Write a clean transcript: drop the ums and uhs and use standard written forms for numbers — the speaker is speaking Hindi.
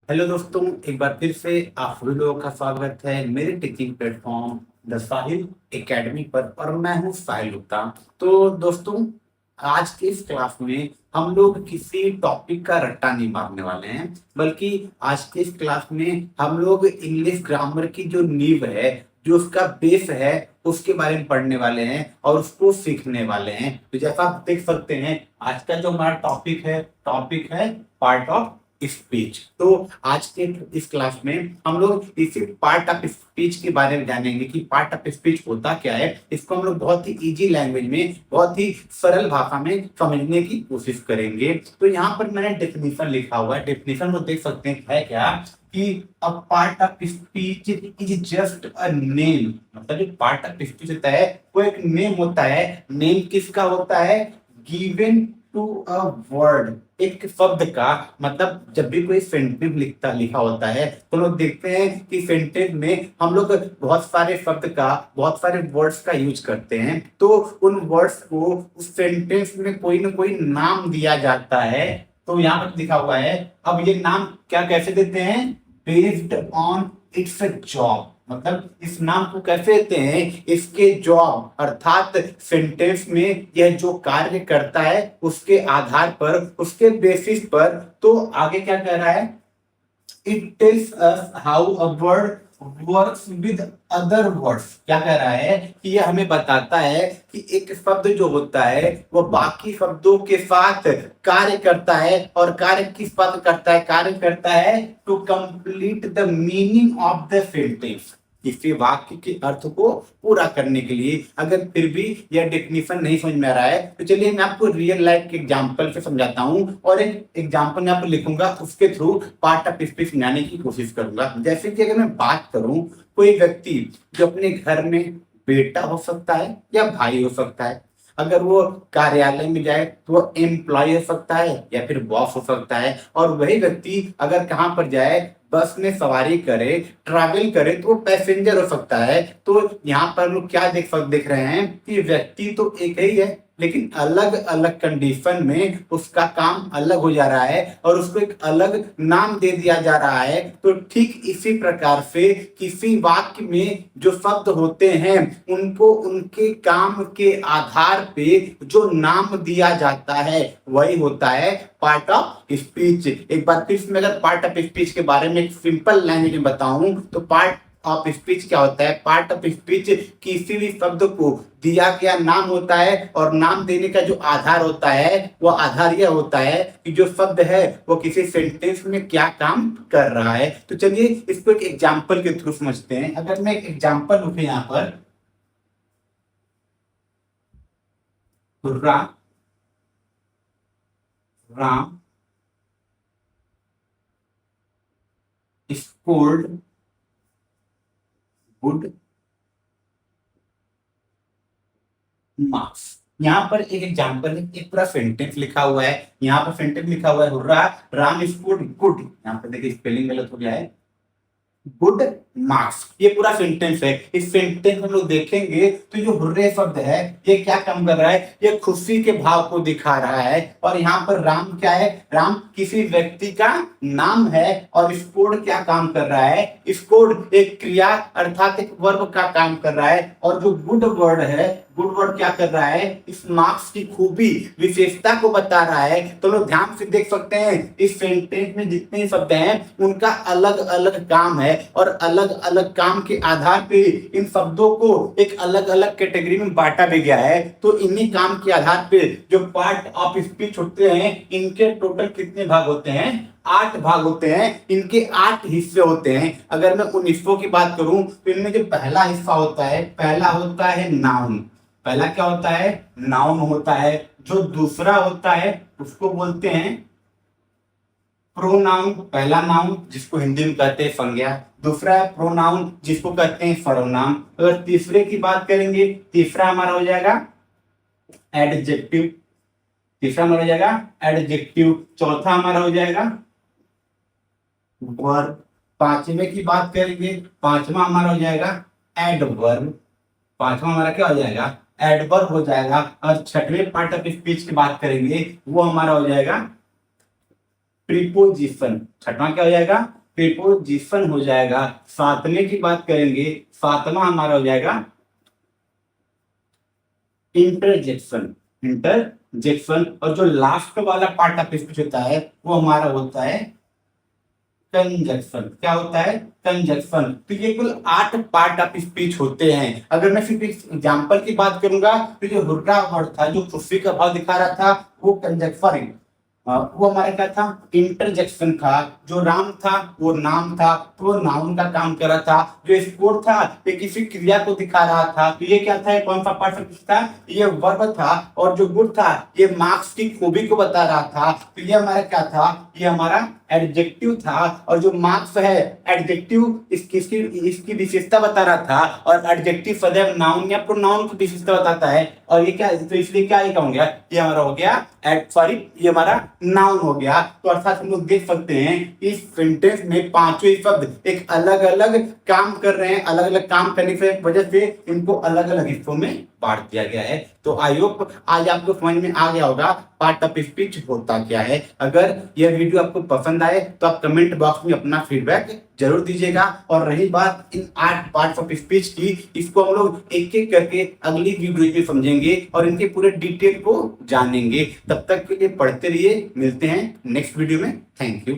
हेलो दोस्तों, एक बार फिर से आप सभी लोगों का स्वागत है मेरे teaching platform the Sahil academy पर। और मैं हूं साहिल गुप्ता। तो दोस्तों, आज के इस क्लास में हम लोग किसी टॉपिक का रट्टा नहीं मारने वाले हैं, बल्कि आज के इस क्लास में हम लोग इंग्लिश ग्रामर की जो नींव है, जो उसका बेस है, उसके बारे में पढ़ने वाले हैं और उसको सीखने वाले हैं। तो जैसा आप देख सकते हैं, आज का जो हमारा टॉपिक है पार्ट ऑफ स्पीच। तो आज के इस क्लास में हम लोग इसी पार्ट ऑफ स्पीच के बारे में जानेंगे कि पार्ट ऑफ स्पीच होता क्या है। इसको हम लोग बहुत ही इजी लैंग्वेज में, बहुत ही सरल भाषा में समझने की कोशिश करेंगे। तो यहाँ पर मैंने डेफिनेशन लिखा हुआ है। डेफिनेशन को देख सकते हैं है क्या कि a part of speech is just a name. मतलब जो पार्ट ऑफ स्पीच होता है वो एक नेम होता है। नेम किसका होता है? गिवन टू अ वर्ड, एक शब्द का। मतलब जब भी कोई सेंटेंस लिखा होता है तो लोग देखते हैं कि सेंटेंस में हम लोग बहुत सारे शब्द का, बहुत सारे वर्ड्स का यूज करते हैं। तो उन वर्ड्स को उस सेंटेंस में कोई ना कोई नाम दिया जाता है। तो यहाँ पर लिखा हुआ है। अब ये नाम क्या कैसे देते हैं? Based on it's job. मतलब इस नाम को कैसे देते हैं? इसके जॉब, अर्थात सेंटेंस में यह जो कार्य करता है उसके आधार पर, उसके बेसिस पर। तो आगे क्या कह रहा है? It tells us how a word works with other words. क्या कह रहा है कि यह हमें बताता है कि एक शब्द जो होता है वो बाकी शब्दों के साथ कार्य करता है। और कार्य किस बात करता है? कार्य करता है to complete the meaning of the sentence, किसी वाक्य के अर्थ को पूरा करने के लिए। अगर फिर भी यह डेफिनेशन नहीं समझ में आ रहा है तो चलिए मैं आपको रियल लाइफ के एग्जांपल से समझाता हूं, और एक एग्जांपल यहाँ पर लिखूंगा, उसके थ्रू पार्ट ऑफ स्पीच समझाने की कोशिश करूंगा। जैसे कि अगर मैं बात करूं, कोई व्यक्ति जो अपने घर में, बेटा हो सकता है या भाई हो सकता है, अगर वो कार्यालय में जाए तो वो एम्प्लॉय हो सकता है या फिर बॉस हो सकता है। और वही व्यक्ति अगर कहाँ पर जाए, बस में सवारी करे, ट्रैवल करे, तो वो पैसेंजर हो सकता है। तो यहाँ पर लोग क्या देख रहे हैं कि व्यक्ति तो एक ही है, लेकिन अलग अलग कंडीशन में उसका काम अलग हो जा रहा है और उसको एक अलग नाम दे दिया जा रहा है। तो ठीक इसी प्रकार से किसी वाक्य में जो शब्द होते हैं उनको उनके काम के आधार पे जो नाम दिया जाता है वही होता है पार्ट ऑफ स्पीच। एक बार फिर से मैं अगर पार्ट ऑफ स्पीच के बारे में एक सिंपल लैंग्वेज में बताऊं तो पार्ट ऑफ स्पीच क्या होता है? पार्ट ऑफ स्पीच किसी भी शब्द को दिया गया नाम होता है, और नाम देने का जो आधार होता है वो आधार यह होता है कि जो शब्द है वो किसी सेंटेंस में क्या काम कर रहा है। तो चलिए इसको एक एग्जांपल के थ्रू समझते हैं। अगर मैं एक एग्जांपल लिखूं यहाँ पर, तो राम स्कोल्ड गुड मार्क्स। यहाँ पर एक एग्जांपल है, एक पूरा सेंटेंस लिखा हुआ है। यहाँ पर सेंटेंस लिखा हुआ है हुर्रा राम स्कोर्ड गुड। यहाँ पर देखिए स्पेलिंग गलत हो गया है, गुड मार्क्स। ये पूरा सेंटेंस है। इस सेंटेंस हम लोग देखेंगे तो जो हुर्रे शब्द है ये क्या काम कर रहा है? ये खुशी के भाव को दिखा रहा है। और यहाँ पर राम क्या है? राम किसी व्यक्ति का नाम है। और स्कोर्ड क्या काम कर रहा है? स्कोर्ड एक क्रिया अर्थात एक वर्ब का काम कर रहा है। और जो गुड वर्ड है, गुड वर्ड क्या कर रहा है? इस मार्क्स की खूबी, विशेषता को बता रहा है। तो लोग ध्यान से देख सकते हैं इस सेंटेंस में जितने शब्द हैं उनका अलग अलग काम है, और अलग अलग काम के आधार पे इन शब्दों को एक अलग अलग कैटेगरी में बांटा भी गया है। तो इन्हीं काम के आधार पे जो पार्ट ऑफ स्पीच होते हैं इनके टोटल कितने भाग होते हैं? 8 भाग होते हैं। इनके 8 हिस्से होते हैं। अगर मैं उन हिस्सों की बात करूं तो इनमें जो पहला हिस्सा होता है, पहला होता है नाउन। पहला क्या होता है? नाउन होता है। जो दूसरा होता है उसको बोलते हैं प्रोनाउन। पहला नाउन जिसको हिंदी में कहते हैं संज्ञा, दूसरा है प्रोनाउन जिसको कहते हैं सर्वनाम। अगर तीसरे की बात करेंगे, तीसरा हमारा हो जाएगा एडजेक्टिव। तीसरा हमारा हो जाएगा एडजेक्टिव। चौथा हमारा हो जाएगा वर्ब। पांचवें की बात करेंगे, पांचवा हमारा हो जाएगा एडवर्ब। पांचवा हमारा क्या हो जाएगा? एडवर्ब हो जाएगा। और छठवें पार्ट ऑफ स्पीच की बात करेंगे वो हमारा हो जाएगा प्रीपोजिशन। छठवां क्या हो जाएगा? प्रीपोजिशन हो जाएगा। सातवें की बात करेंगे, सातवां हमारा हो जाएगा इंटरजेक्शन। इंटरजेक्शन। और जो लास्ट वाला पार्ट ऑफ स्पीच होता है वो हमारा होता है कंजक्शन। क्या होता है? कंजक्शन। तो ये कुल 8 पार्ट ऑफ स्पीच होते हैं। अगर मैं सिर्फ एक एग्जांपल की बात करूंगा तो जो हुर्रा वर्ड था, जो खुशी का भाव दिखा रहा था, वो कंजक्शन, वो हमारा क्या था? इंटरजेक्शन था। जो राम था वो नाम था, तो वो नाउन का काम कर रहा था। जो स्कोर था ये किसी क्रिया को दिखा रहा था, तो ये क्या था? ये कौन सा पार्ट ऑफ स्पीच था? ये वर्ब था। और जो गुड था ये मार्क्स की खूबी को बता रहा था, तो ये हमारा क्या था? ये हमारा एडजेक्टिव था। और जो मार्क्स है एडजेक्टिव इसकी विशेषता बता रहा था, और एडजेक्टिव सदैव नाउन या प्रोनाउन की विशेषता बताता है। और ये क्या, तो इसलिए क्या ये हो गया? ये हमारा हो गया सॉरी, ये हमारा नाउन हो गया। तो अर्थात हम लोग देख सकते हैं इस सेंटेंस में पांचों शब्द एक अलग अलग काम कर रहे हैं। अलग अलग काम करने की वजह से इनको अलग अलग हिस्सों में बांट दिया गया है। तो आई होप आज आपको समझ में आ गया होगा पार्ट ऑफ स्पीच होता क्या है। अगर यह वीडियो आपको पसंद आए तो आप कमेंट बॉक्स में अपना फीडबैक जरूर दीजिएगा। और रही बात इन 8 पार्ट्स ऑफ स्पीच की, इसको हम लोग एक एक करके अगली वीडियो में समझेंगे और इनके पूरे डिटेल को जानेंगे। तब तक के लिए पढ़ते रहिए। मिलते हैं नेक्स्ट वीडियो में। Thank you.